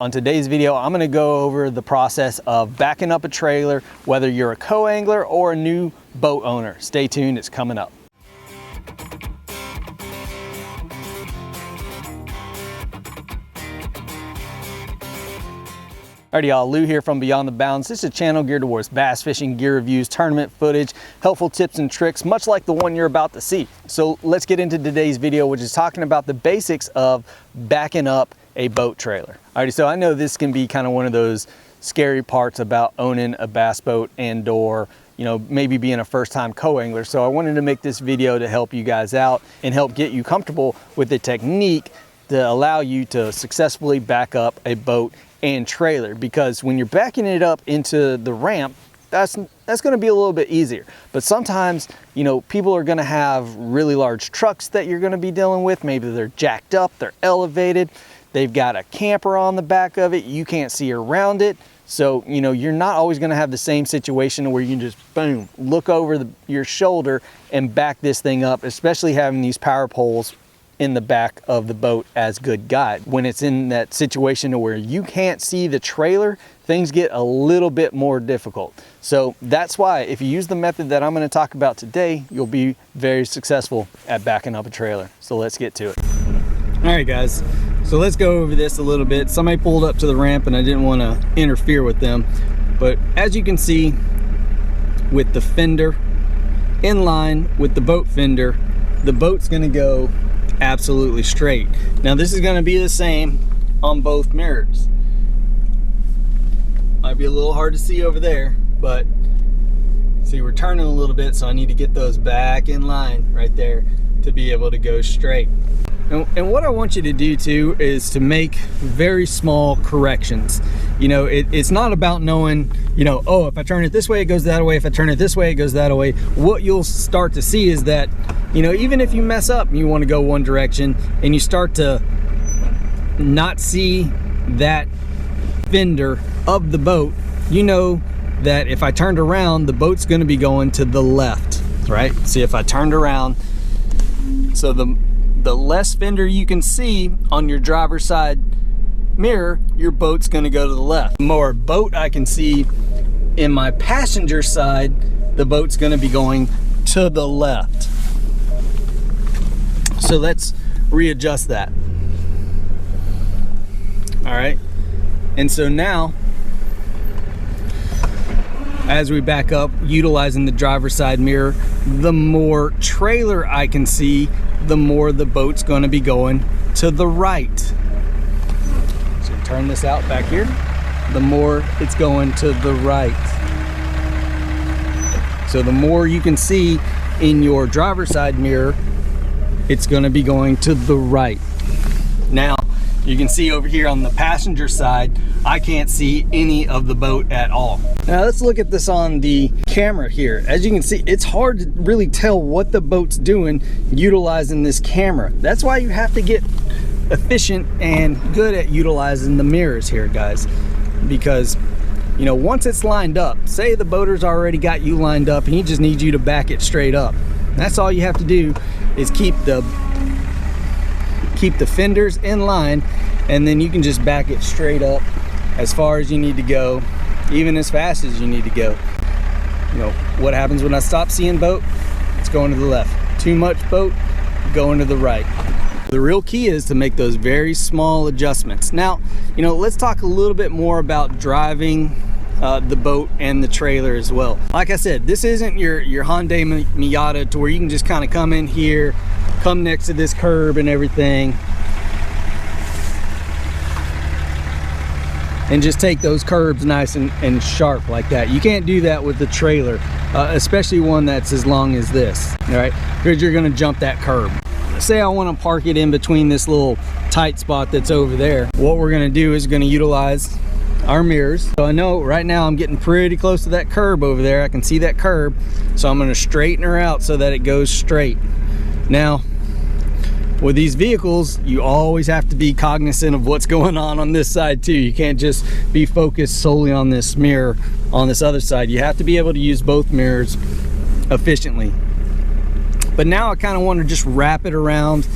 On today's video, I'm going to go over the process of backing up a trailer, whether you're a co-angler or a new boat owner. Stay tuned, it's coming up. Alrighty y'all, Lou here from Beyond the Bounds. This is a channel geared towards bass fishing, gear reviews, tournament footage, helpful tips and tricks, much like the one you're about to see. So let's get into today's video, which is talking about the basics of backing up a boat trailer. Alrighty, so I know this can be kind of one of those scary parts about owning a bass boat and or maybe being a first-time co-angler. So I wanted to make this video to help you guys out and help get you comfortable with the technique to allow you to successfully back up a boat and trailer, because when you're backing it up into the ramp, that's going to be a little bit easier. But sometimes, people are going to have really large trucks that you're going to be dealing with. Maybe they're jacked up, they're elevated, they've got a camper on the back of it, you can't see around it. So, you're not always going to have the same situation where you can just, boom, look over your shoulder and back this thing up, especially having these power poles in the back of the boat as good guide. When it's in that situation where you can't see the trailer, things get a little bit more difficult. So that's why if you use the method that I'm going to talk about today, you'll be very successful at backing up a trailer. So let's get to it. All right guys, so let's go over this a little bit. Somebody pulled up to the ramp and I didn't want to interfere with them, but as you can see, with the fender in line with the boat fender, the boat's going to go absolutely straight. Now this is going to be the same on both mirrors. Might be a little hard to see over there, but see, we're turning a little bit, so I need to get those back in line right there to be able to go straight. And what I want you to do too is to make very small corrections. It's not about knowing, oh, if I turn it this way, it goes that way. If I turn it this way, it goes that way. What you'll start to see is that, even if you mess up and you want to go one direction and you start to not see that fender of the boat, you know that if I turned around, the boat's going to be going to the left, right? See, if I turned around, so the less fender you can see on your driver's side mirror, your boat's going to go to the left. The more boat I can see in my passenger side, the boat's going to be going to the left. So let's readjust that. All right, and so now as we back up utilizing the driver's side mirror, the more trailer I can see, the more the boat's going to be going to the right. So turn this out back here, the more it's going to the right. So the more you can see in your driver's side mirror, it's going to be going to the right. Now you can see over here on the passenger side, I can't see any of the boat at all. Now let's look at this on the camera here. As you can see, it's hard to really tell what the boat's doing utilizing this camera. That's why you have to get efficient and good at utilizing the mirrors here, guys. Because, once it's lined up, say the boater's already got you lined up and he just needs you to back it straight up. That's all you have to do is keep the fenders in line, and then you can just back it straight up as far as you need to go, even as fast as you need to go. What happens when I stop seeing boat? It's going to the left. Too much boat, going to the right. The real key is to make those very small adjustments. Now, let's talk a little bit more about driving the boat and the trailer as well. Like I said, this isn't your Hyundai Miata to where you can just kind of come in here, come next to this curb and everything, and just take those curbs nice and sharp like that. You can't do that with the trailer, especially one that's as long as this, all right? Because you're gonna jump that curb. Say I wanna park it in between this little tight spot that's over there. What we're gonna do is gonna utilize our mirrors. So I know right now I'm getting pretty close to that curb over there. I can see that curb. So I'm gonna straighten her out so that it goes straight. Now, with these vehicles, you always have to be cognizant of what's going on this side too. You can't just be focused solely on this mirror on this other side. You have to be able to use both mirrors efficiently. But now I kind of want to just wrap it around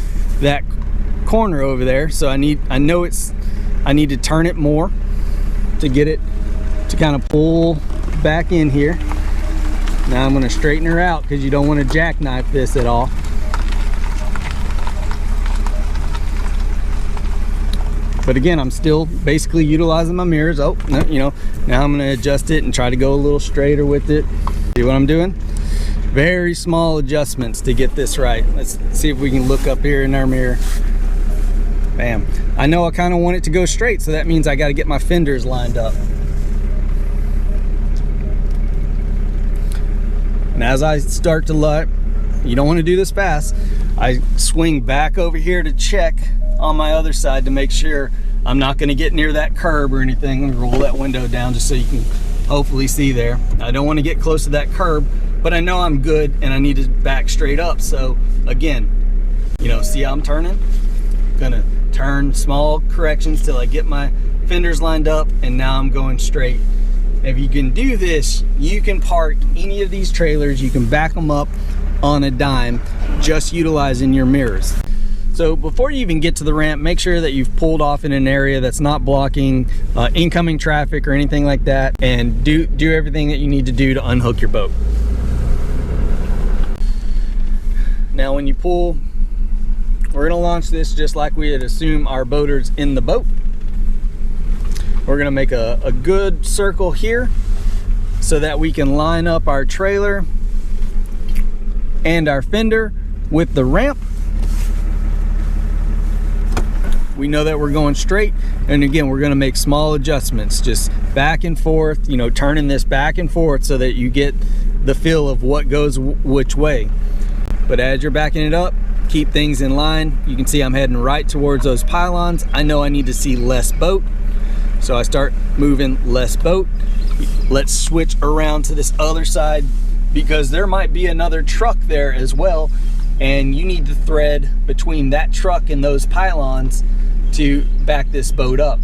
that corner over there. So I know it's I need to turn it more to get it to kind of pull back in here. Now I'm going to straighten her out because you don't want to jackknife this at all. But again, I'm still basically utilizing my mirrors. Oh, no, you know, now I'm going to adjust it and try to go a little straighter with it. See what I'm doing? Very small adjustments to get this right. Let's see if we can look up here in our mirror. Bam. I know I kind of want it to go straight, so that means I got to get my fenders lined up. And as I start to let, you don't want to do this fast, I swing back over here to check on my other side to make sure I'm not going to get near that curb or anything. And roll that window down just so you can hopefully see there. I don't want to get close to that curb, but I know I'm good and I need to back straight up. So again, you know, see how I'm turning? I'm gonna turn small corrections till I get my fenders lined up, and now I'm going straight. If you can do this, you can park any of these trailers, you can back them up on a dime just utilizing your mirrors. So before you even get to the ramp, make sure that you've pulled off in an area that's not blocking incoming traffic or anything like that, and do everything that you need to do to unhook your boat. Now when you pull, we're gonna launch this just like we had assumed our boaters in the boat. We're gonna make a good circle here so that we can line up our trailer and our fender with the ramp. We know that we're going straight, and again, we're gonna make small adjustments, just back and forth, you know, turning this back and forth so that you get the feel of what goes which way. But as you're backing it up, keep things in line. You can see I'm heading right towards those pylons. I know I need to see less boat, so I start moving less boat. Let's switch around to this other side because there might be another truck there as well, and you need to thread between that truck and those pylons to back this boat up.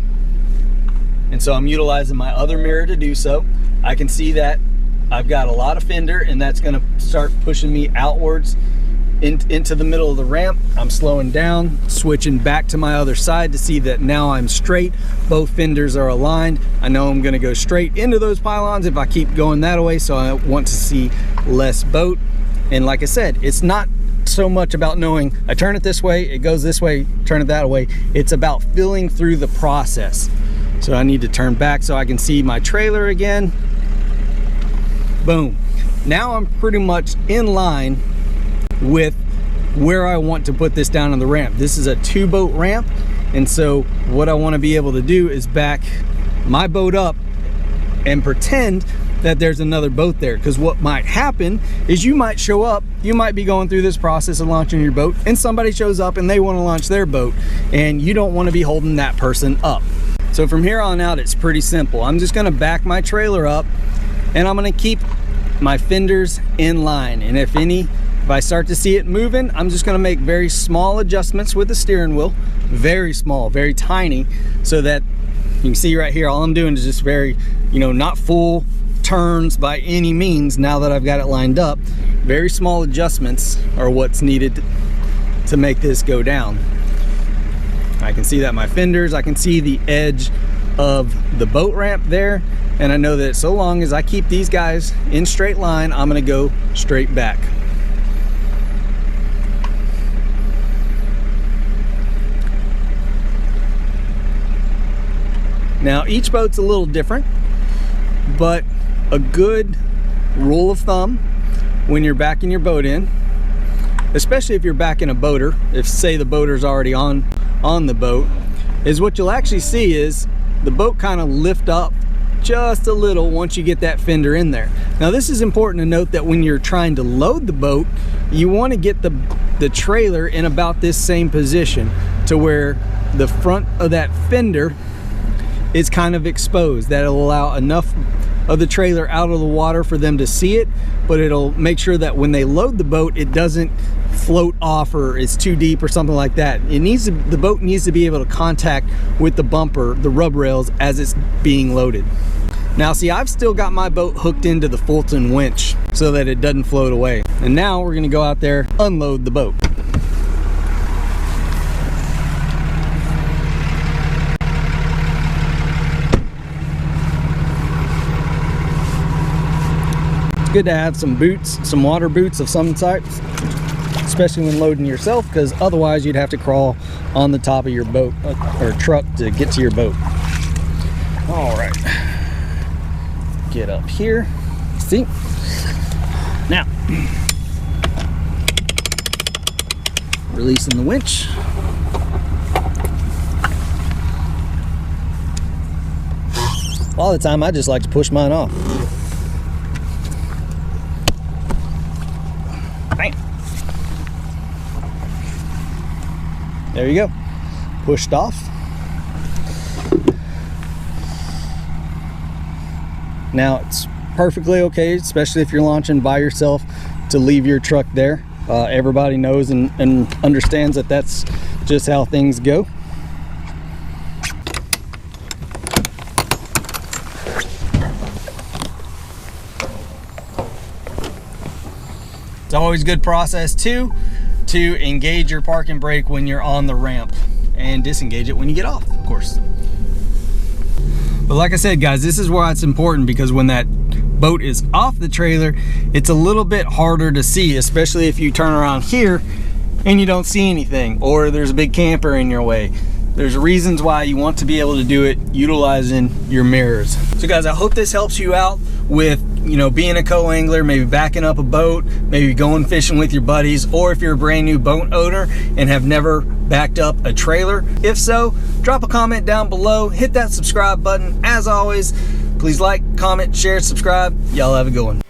And so I'm utilizing my other mirror to do so. I can see that I've got a lot of fender, and that's gonna start pushing me outwards into the middle of the ramp. I'm slowing down, switching back to my other side to see that now I'm straight. Both fenders are aligned. I know I'm gonna go straight into those pylons if I keep going that way, so I want to see less boat. And like I said, it's not so much about knowing I turn it this way, it goes this way, turn it that way. It's about feeling through the process. So I need to turn back so I can see my trailer again. Boom. Now I'm pretty much in line with where I want to put this down on the ramp. This is a 2-boat ramp, and so what I want to be able to do is back my boat up and pretend that there's another boat there, because what might happen is you might show up, you might be going through this process of launching your boat, and somebody shows up and they want to launch their boat, and you don't want to be holding that person up. So from here on out, it's pretty simple. I'm just going to back my trailer up, and I'm going to keep my fenders in line, and if I start to see it moving, I'm just gonna make very small adjustments with the steering wheel, very small, very tiny, so that you can see right here, all I'm doing is just very, you know, not full turns by any means. Now that I've got it lined up, very small adjustments are what's needed to make this go down. I can see that my fenders, I can see the edge of the boat ramp there, and I know that so long as I keep these guys in straight line, I'm gonna go straight back. Now each boat's a little different, but a good rule of thumb when you're backing your boat in, especially if you're backing a boater, if say the boater's already on the boat, is what you'll actually see is the boat kind of lift up just a little once you get that fender in there. Now this is important to note that when you're trying to load the boat, you want to get the trailer in about this same position to where the front of that fender is kind of exposed. That'll allow enough of the trailer out of the water for them to see it, but it'll make sure that when they load the boat, it doesn't float off or it's too deep or something like that. The boat needs to be able to contact with the bumper, the rub rails, as it's being loaded. Now see, I've still got my boat hooked into the Fulton winch so that it doesn't float away. And now we're gonna go out there, unload the boat. It's good to have some boots, some water boots of some types, especially when loading yourself, because otherwise you'd have to crawl on the top of your boat or truck to get to your boat. All right, get up here. See? Now, releasing the winch. A lot of the time I just like to push mine off. Bam. There you go. Pushed off. Now it's perfectly okay, especially if you're launching by yourself, to leave your truck there. Everybody knows and understands that that's just how things go. It's always a good process too to engage your parking brake when you're on the ramp and disengage it when you get off, of course. But like I said, guys, this is why it's important, because when that boat is off the trailer, it's a little bit harder to see, especially if you turn around here and you don't see anything, or there's a big camper in your way. There's reasons why you want to be able to do it utilizing your mirrors. So guys, I hope this helps you out with, you know, being a co-angler, maybe backing up a boat, maybe going fishing with your buddies, or if you're a brand new boat owner and have never backed up a trailer. If so, drop a comment down below, hit that subscribe button. As always, please like, comment, share, subscribe. Y'all have a good one.